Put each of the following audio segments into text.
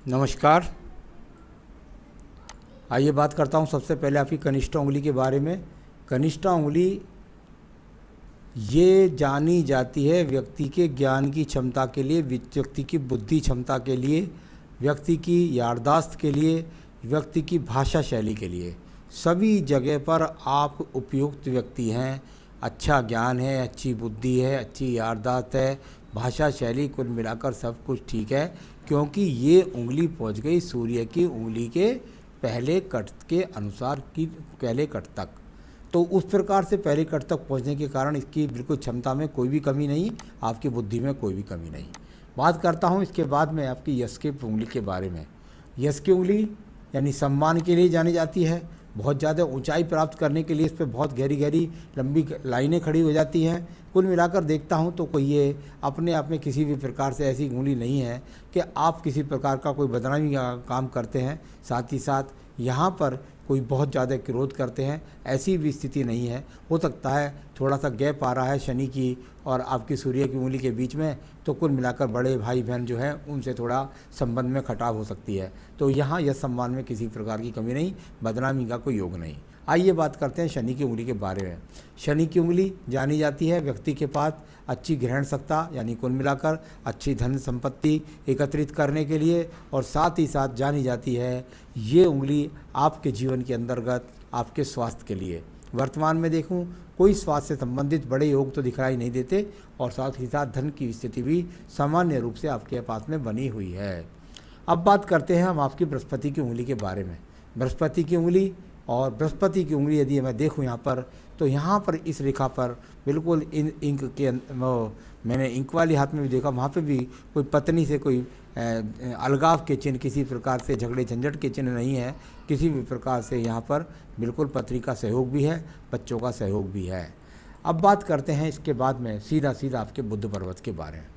नमस्कार। आइए बात करता हूँ सबसे पहले आपकी कनिष्ठा उंगली के बारे में। कनिष्ठा उंगली ये जानी जाती है व्यक्ति के ज्ञान की क्षमता के लिए, व्यक्ति की बुद्धि क्षमता के लिए, व्यक्ति की याददाश्त के लिए, व्यक्ति की भाषा शैली के लिए। सभी जगह पर आप उपयुक्त व्यक्ति हैं। अच्छा ज्ञान है, अच्छी बुद्धि है, अच्छी याददाश्त है, भाषा शैली, कुल मिलाकर सब कुछ ठीक है। क्योंकि ये उंगली पहुंच गई सूर्य की उंगली के पहले कट के अनुसार की पहले कट तक। तो उस प्रकार से पहले कट तक पहुंचने के कारण इसकी बिल्कुल क्षमता में कोई भी कमी नहीं, आपकी बुद्धि में कोई भी कमी नहीं। बात करता हूं इसके बाद में आपकी यश की उंगली के बारे में। यश की उंगली यानी सम्मान के लिए जानी जाती है। बहुत ज़्यादा ऊंचाई प्राप्त करने के लिए इस पर बहुत गहरी गहरी लंबी लाइनें खड़ी हो जाती हैं। कुल मिलाकर देखता हूं तो कोई ये अपने आप में किसी भी प्रकार से ऐसी उंगली नहीं है कि आप किसी प्रकार का कोई बदनामी का काम करते हैं, साथ ही साथ यहाँ पर कोई बहुत ज़्यादा क्रोध करते हैं, ऐसी भी स्थिति नहीं है। हो सकता है थोड़ा सा गैप आ रहा है शनि की और आपकी सूर्य की उंगली के बीच में, तो कुल मिलाकर बड़े भाई बहन जो हैं उनसे थोड़ा संबंध में खटाव हो सकती है। तो यहाँ यह सम्मान में किसी प्रकार की कमी नहीं, बदनामी का कोई योग नहीं। आइए बात करते हैं शनि की उंगली के बारे में। शनि की उंगली जानी जाती है व्यक्ति के पास अच्छी ग्रहण सत्ता, यानी कुल मिलाकर अच्छी धन संपत्ति एकत्रित करने के लिए, और साथ ही साथ जानी जाती है ये उंगली आपके जीवन के अंतर्गत आपके स्वास्थ्य के लिए। वर्तमान में देखूं कोई स्वास्थ्य से संबंधित बड़े योग तो दिखाई नहीं देते, और साथ ही साथ धन की स्थिति भी सामान्य रूप से आपके पास में बनी हुई है। अब बात करते हैं हम आपकी बृहस्पति की उंगली के बारे में। बृहस्पति की उंगली और बृहस्पति की उंगली यदि मैं देखूं यहाँ पर, तो यहाँ पर इस रेखा पर बिल्कुल इन इंक के मैंने इंक वाली हाथ में भी देखा, वहाँ पे भी कोई पत्नी से कोई अलगाव के चिन्ह, किसी प्रकार से झगड़े झंझट के चिन्ह नहीं है। किसी भी प्रकार से यहाँ पर बिल्कुल पत्नी का सहयोग भी है, बच्चों का सहयोग भी है। अब बात करते हैं इसके बाद में सीधा सीधा आपके बुध पर्वत के बारे में।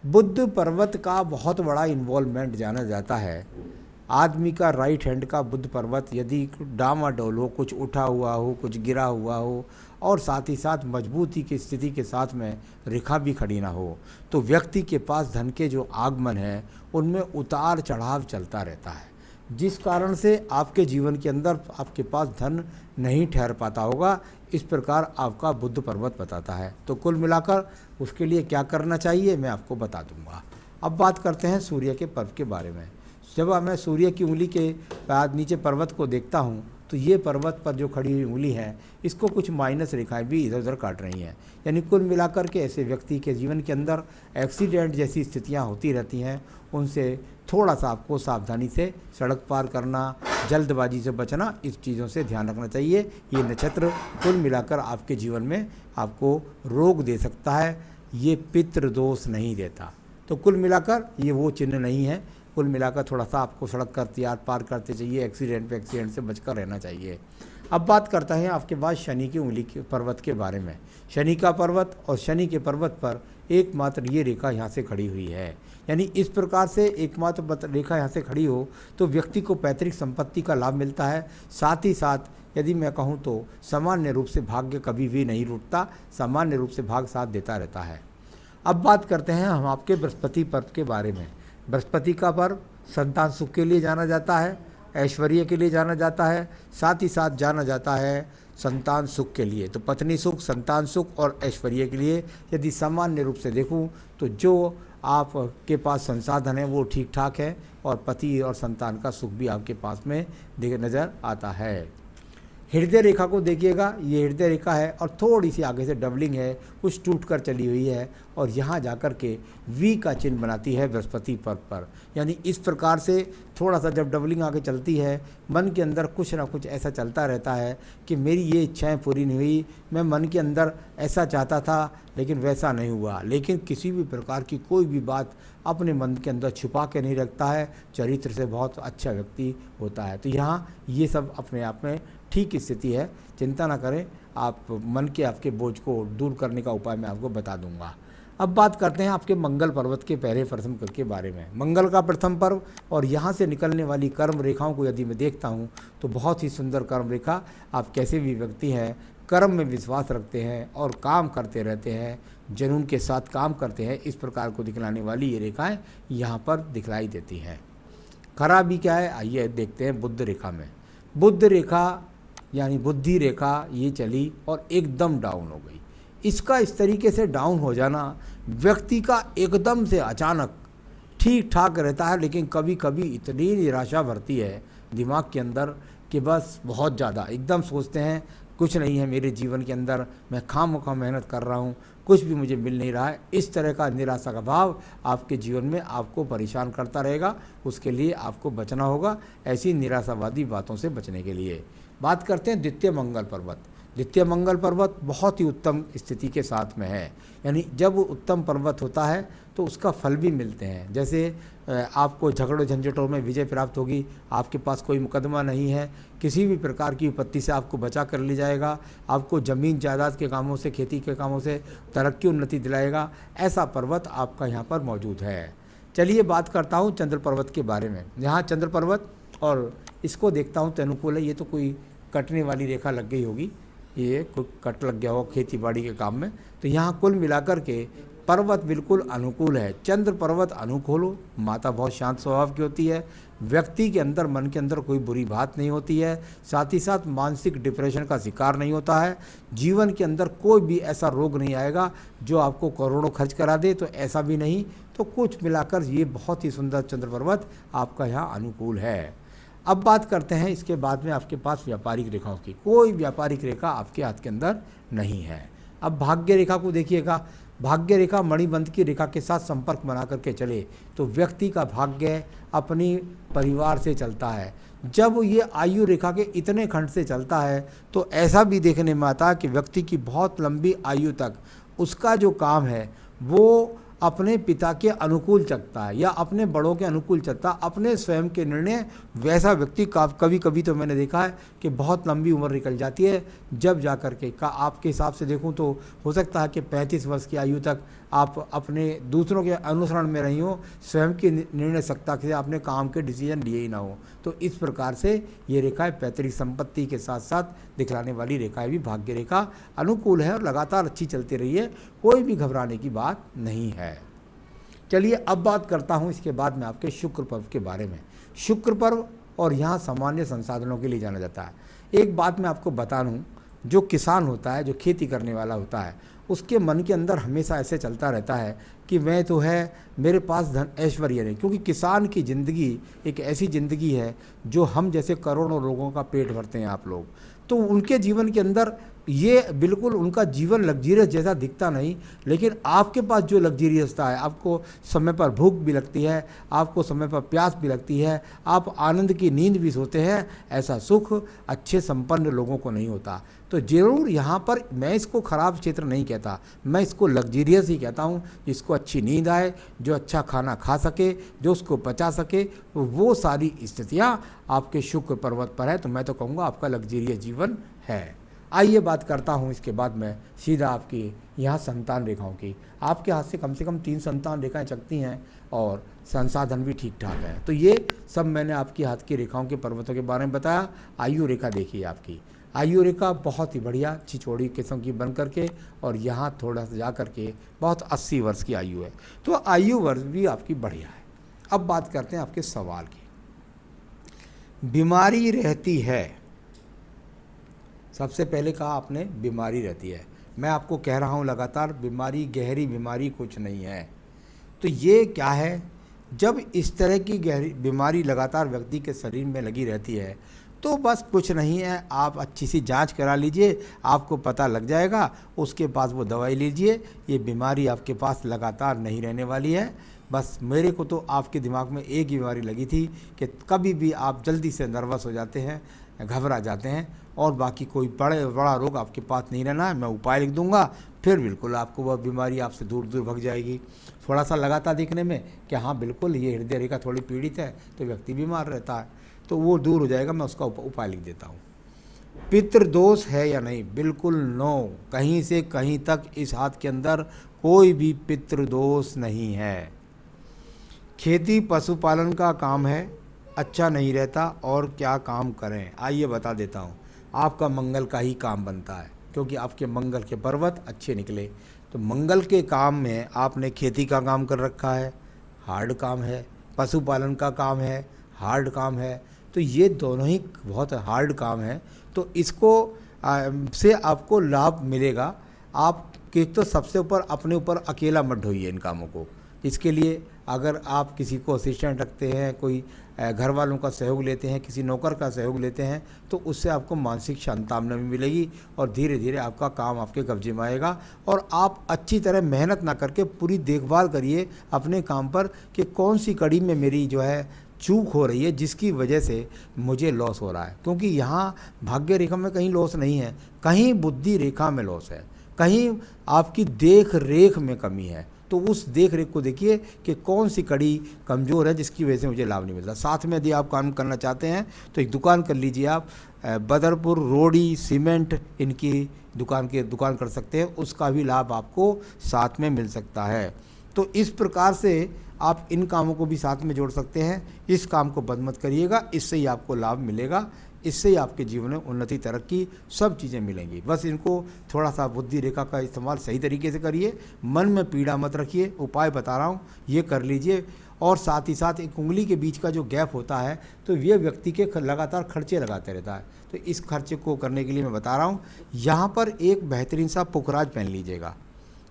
बुध पर्वत का बहुत बड़ा इन्वॉल्वमेंट जाना जाता है। आदमी का राइट हैंड का बुध पर्वत यदि डामाडोल हो, कुछ उठा हुआ हो, कुछ गिरा हुआ हो, और साथ ही साथ मजबूती की स्थिति के साथ में रेखा भी खड़ी ना हो, तो व्यक्ति के पास धन के जो आगमन है उनमें उतार चढ़ाव चलता रहता है, जिस कारण से आपके जीवन के अंदर आपके पास धन नहीं ठहर पाता होगा। इस प्रकार आपका बुध पर्वत बताता है। तो कुल मिलाकर उसके लिए क्या करना चाहिए मैं आपको बता दूंगा। अब बात करते हैं सूर्य के पर्व के बारे में। जब मैं सूर्य की उंगली के बाद नीचे पर्वत को देखता हूँ, तो ये पर्वत पर जो खड़ी हुई उंगली है इसको कुछ माइनस रेखाएं भी इधर उधर काट रही हैं। यानी कुल मिलाकर के ऐसे व्यक्ति के जीवन के अंदर एक्सीडेंट जैसी स्थितियां होती रहती हैं। उनसे थोड़ा सा आपको सावधानी से सड़क पार करना, जल्दबाजी से बचना, इस चीज़ों से ध्यान रखना चाहिए। ये नक्षत्र कुल मिलाकर आपके जीवन में आपको रोग दे सकता है, ये पितृ दोष नहीं देता। तो कुल मिलाकर ये वो चिन्ह नहीं है। कुल मिलाकर थोड़ा सा आपको सड़क का पार करते चाहिए, एक्सीडेंट से बचकर रहना चाहिए। अब बात करता है आपके बाद शनि की उंगली के पर्वत के बारे में। शनि का पर्वत और शनि के पर्वत पर एकमात्र ये रेखा यहाँ से खड़ी हुई है। यानी इस प्रकार से एकमात्र रेखा यहाँ से खड़ी हो तो व्यक्ति को पैतृक संपत्ति का लाभ मिलता है। साथ ही साथ यदि मैं कहूँ तो सामान्य रूप से भाग्य कभी भी नहीं रूठता, सामान्य रूप से भाग साथ देता रहता है। अब बात करते हैं हम आपके बृहस्पति पर्व के बारे में। बृहस्पति का पर्व संतान सुख के लिए जाना जाता है, ऐश्वर्य के लिए जाना जाता है, साथ ही साथ जाना जाता है संतान सुख के लिए। तो पत्नी सुख, संतान सुख और ऐश्वर्य के लिए यदि सामान्य रूप से देखूं तो जो आपके पास संसाधन है वो ठीक ठाक है, और पति और संतान का सुख भी आपके पास में नज़र आता है। हृदय रेखा को देखिएगा, ये हृदय रेखा है और थोड़ी सी आगे से डबलिंग है, कुछ टूट कर चली हुई है, और यहाँ जाकर के वी का चिन्ह बनाती है बृहस्पति पर्व पर। यानी इस प्रकार से थोड़ा सा जब डबलिंग आगे चलती है, मन के अंदर कुछ ना कुछ ऐसा चलता रहता है कि मेरी ये इच्छाएं पूरी नहीं हुई, मैं मन के अंदर ऐसा चाहता था लेकिन वैसा नहीं हुआ। लेकिन किसी भी प्रकार की कोई भी बात अपने मन के अंदर छुपा के नहीं रखता है, चरित्र से बहुत अच्छा व्यक्ति होता है। तो यहाँ ये सब अपने आप में ठीक स्थिति है, चिंता ना करें। आप मन के आपके बोझ को दूर करने का उपाय मैं आपको बता दूंगा। अब बात करते हैं आपके मंगल पर्वत के पहले प्रथम के बारे में। मंगल का प्रथम पर्व और यहाँ से निकलने वाली कर्म रेखाओं को यदि मैं देखता हूँ तो बहुत ही सुंदर कर्म रेखा। आप कैसे भी व्यक्ति हैं, कर्म में विश्वास रखते हैं और काम करते रहते हैं, जुनून के साथ काम करते हैं, इस प्रकार को दिखलाने वाली ये रेखाएं यहाँ पर दिखलाई देती हैं। खराबी क्या है, आइए देखते हैं बुध रेखा में। बुध रेखा यानी बुद्धि रेखा ये चली और एकदम डाउन हो गई। इसका इस तरीके से डाउन हो जाना व्यक्ति का एकदम से अचानक ठीक ठाक रहता है, लेकिन कभी कभी इतनी निराशा भरती है दिमाग के अंदर कि बस बहुत ज़्यादा एकदम सोचते हैं कुछ नहीं है मेरे जीवन के अंदर, मैं खामखा मेहनत कर रहा हूँ, कुछ भी मुझे मिल नहीं रहा है। इस तरह का निराशा का भाव आपके जीवन में आपको परेशान करता रहेगा। उसके लिए आपको बचना होगा ऐसी निराशावादी बातों से बचने के लिए। बात करते हैं द्वितीय मंगल पर्वत। द्वितीय मंगल पर्वत बहुत ही उत्तम स्थिति के साथ में है, यानी जब उत्तम पर्वत होता है तो उसका फल भी मिलते हैं। जैसे आपको झगड़ों झंझटों में विजय प्राप्त होगी, आपके पास कोई मुकदमा नहीं है, किसी भी प्रकार की विपत्ति से आपको बचा कर ली जाएगा, आपको ज़मीन जायदाद के कामों से, खेती के कामों से तरक्की उन्नति दिलाएगा। ऐसा पर्वत आपका यहाँ पर मौजूद है। चलिए बात करता हूँ चंद्र पर्वत के बारे में। यहाँ चंद्र पर्वत और इसको देखता हूँ तो अनुकूल है। ये तो कोई कटने वाली रेखा लग गई होगी, ये कोई कट लग गया होगा खेती बाड़ी के काम में। तो यहाँ कुल मिलाकर के पर्वत बिल्कुल अनुकूल है। चंद्र पर्वत अनुकूल हो, माता बहुत शांत स्वभाव की होती है, व्यक्ति के अंदर मन के अंदर कोई बुरी बात नहीं होती है, साथ ही साथ मानसिक डिप्रेशन का शिकार नहीं होता है। जीवन के अंदर कोई भी ऐसा रोग नहीं आएगा जो आपको करोड़ों खर्च करा दे, तो ऐसा भी नहीं। तो कुछ मिलाकर ये बहुत ही सुंदर चंद्र पर्वत आपका यहाँ अनुकूल है। अब बात करते हैं इसके बाद में आपके पास व्यापारिक रेखाओं की। कोई व्यापारिक रेखा आपके हाथ के अंदर नहीं है। अब भाग्य रेखा को देखिएगा। भाग्य रेखा मणिबंध की रेखा के साथ संपर्क बना करके चले तो व्यक्ति का भाग्य अपनी परिवार से चलता है। जब ये आयु रेखा के इतने खंड से चलता है तो ऐसा भी देखने में आता है कि व्यक्ति की बहुत लंबी आयु तक उसका जो काम है वो अपने पिता के अनुकूल चलता है या अपने बड़ों के अनुकूल चलता, अपने स्वयं के निर्णय। वैसा व्यक्ति का कभी कभी तो मैंने देखा है कि बहुत लंबी उम्र निकल जाती है, जब जा कर के का आपके हिसाब से देखूं तो हो सकता है कि 35 वर्ष की आयु तक आप अपने दूसरों के अनुसरण में रही हो, स्वयं की निर्णय सत्ता से आपने काम के डिसीजन लिए ही ना हो। तो इस प्रकार से ये रेखाएं पैतृक संपत्ति के साथ साथ दिखलाने वाली रेखाएं भी भाग्य रेखा अनुकूल है और लगातार अच्छी चलती रही है, कोई भी घबराने की बात नहीं है। चलिए अब बात करता हूँ इसके बाद में आपके शुक्र पर्व के बारे में। शुक्र पर्व और यहाँ सामान्य संसाधनों के लिए जाना जाता है। एक बात मैं आपको बता दूँ, जो किसान होता है, जो खेती करने वाला होता है, उसके मन के अंदर हमेशा ऐसे चलता रहता है कि मैं तो है, मेरे पास धन ऐश्वर्य नहीं। क्योंकि किसान की ज़िंदगी एक ऐसी ज़िंदगी है जो हम जैसे करोड़ों लोगों का पेट भरते हैं आप लोग, तो उनके जीवन के अंदर ये बिल्कुल उनका जीवन लग्जरियस जैसा दिखता नहीं। लेकिन आपके पास जो लग्जरियसता है, आपको समय पर भूख भी लगती है, आपको समय पर प्यास भी लगती है, आप आनंद की नींद भी सोते हैं, ऐसा सुख अच्छे संपन्न लोगों को नहीं होता। तो ज़रूर यहाँ पर मैं इसको ख़राब क्षेत्र नहीं कहता, मैं इसको लग्जरियस ही कहता हूँ। जिसको अच्छी नींद आए, जो अच्छा खाना खा सके, जो उसको पचा सके, वो सारी स्थितियाँ आपके शुक्र पर्वत पर है, तो मैं तो कहूँगा आपका लग्जरियस जीवन है। आइए बात करता हूँ इसके बाद में सीधा आपकी यहाँ संतान रेखाओं की। आपके हाथ से कम 3 संतान रेखाएं चलती हैं और संसाधन भी ठीक ठाक है। तो ये सब मैंने आपकी हाथ की रेखाओं के पर्वतों के बारे में बताया। आयु रेखा देखिए, आपकी आयु रेखा बहुत ही बढ़िया छिछोड़ी किस्म की बन करके और यहाँ थोड़ा सा जा करके बहुत 80 वर्ष की आयु है। तो आयु वर्ष भी आपकी बढ़िया है। अब बात करते हैं आपके सवाल की। बीमारी रहती है, सबसे पहले कहा आपने बीमारी रहती है। मैं आपको कह रहा हूँ लगातार, बीमारी गहरी बीमारी कुछ नहीं है। तो ये क्या है, जब इस तरह की गहरी बीमारी लगातार व्यक्ति के शरीर में लगी रहती है तो बस कुछ नहीं है, आप अच्छी सी जांच करा लीजिए, आपको पता लग जाएगा। उसके पास वो दवाई लीजिए, ये बीमारी आपके पास लगातार नहीं रहने वाली है। बस मेरे को तो आपके दिमाग में एक ही बीमारी लगी थी कि कभी भी आप जल्दी से नर्वस हो जाते हैं, घबरा जाते हैं, और बाकी कोई बड़ा रोग आपके पास नहीं रहना है। मैं उपाय लिख दूंगा, फिर बिल्कुल आपको वह बीमारी आपसे दूर दूर भग जाएगी। थोड़ा सा लगातार देखने में कि हाँ बिल्कुल ये हृदय रेखा थोड़ी पीड़ित है तो व्यक्ति बीमार रहता है, तो वो दूर हो जाएगा। मैं उसका उपाय लिख देता हूँ। पितृदोष है या नहीं, बिल्कुल नो, कहीं से कहीं तक इस हाथ के अंदर कोई भी पितृदोष नहीं है। खेती पशुपालन का काम है, अच्छा नहीं रहता, और क्या काम करें आइए बता देता हूँ। आपका मंगल का ही काम बनता है, क्योंकि आपके मंगल के पर्वत अच्छे निकले। तो मंगल के काम में आपने खेती का काम कर रखा है, हार्ड काम है, पशुपालन का काम है, हार्ड काम है। तो ये दोनों ही बहुत हार्ड काम है। तो इसको से आपको लाभ मिलेगा। आप कि तो सबसे ऊपर अपने ऊपर अकेला मत ढोइए इन कामों को। इसके लिए अगर आप किसी को असिस्टेंट रखते हैं, कोई घर वालों का सहयोग लेते हैं, किसी नौकर का सहयोग लेते हैं, तो उससे आपको मानसिक सांत्वना भी मिलेगी और धीरे धीरे आपका काम आपके कब्जे में आएगा। और आप अच्छी तरह मेहनत ना करके पूरी देखभाल करिए अपने काम पर कि कौन सी कड़ी में मेरी जो है चूक हो रही है जिसकी वजह से मुझे लॉस हो रहा है। क्योंकि यहाँ भाग्य रेखा में कहीं लॉस नहीं है, कहीं बुद्धि रेखा में लॉस है, कहीं आपकी देख रेख में कमी है। तो उस देख रेख को देखिए कि कौन सी कड़ी कमज़ोर है जिसकी वजह से मुझे लाभ नहीं मिलता। साथ में यदि आप काम करना चाहते हैं तो एक दुकान कर लीजिए आप, बदरपुर रोड़ी सीमेंट इनकी दुकान कर सकते हैं, उसका भी लाभ आपको साथ में मिल सकता है। तो इस प्रकार से आप इन कामों को भी साथ में जोड़ सकते हैं। इस काम को बंद मत करिएगा, इससे ही आपको लाभ मिलेगा, इससे ही आपके जीवन में उन्नति तरक्की सब चीज़ें मिलेंगी। बस इनको थोड़ा सा बुद्धि रेखा का इस्तेमाल सही तरीके से करिए, मन में पीड़ा मत रखिए। उपाय बता रहा हूँ ये कर लीजिए। और साथ ही साथ एक उंगली के बीच का जो गैप होता है तो ये व्यक्ति के लगातार खर्चे लगाते रहता है। तो इस खर्चे को करने के लिए मैं बता रहा हूँ, यहाँ पर एक बेहतरीन सा पुखराज पहन लीजिएगा।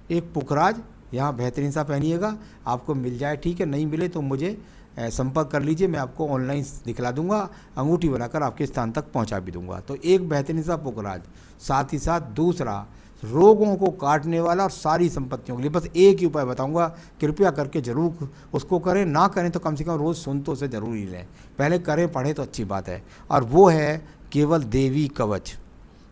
एक पुखराज यहाँ बेहतरीन सा पहनिएगा, आपको मिल जाए ठीक है, नहीं मिले तो मुझे संपर्क कर लीजिए, मैं आपको ऑनलाइन दिखला दूंगा, अंगूठी बनाकर आपके स्थान तक पहुंचा भी दूंगा। तो एक बेहतरीन सा पुखराज। साथ ही साथ दूसरा, रोगों को काटने वाला और सारी संपत्तियों के लिए बस एक ही उपाय बताऊंगा, कृपया करके जरूर उसको करें। ना करें तो कम से कम रोज़ सुन तो उसे ज़रूर ही लें, पहले करें पढ़ें तो अच्छी बात है। और वो है केवल देवी कवच,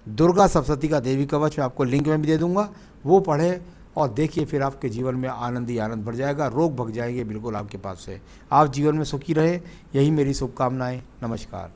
दुर्गा सप्तशती का देवी कवच मैं आपको लिंक में भी दे दूँगा, वो पढ़ें और देखिए, फिर आपके जीवन में आनंद ही आनंद बढ़ जाएगा, रोग भग जाएंगे बिल्कुल आपके पास से। आप जीवन में सुखी रहे, यही मेरी शुभकामनाएं। नमस्कार।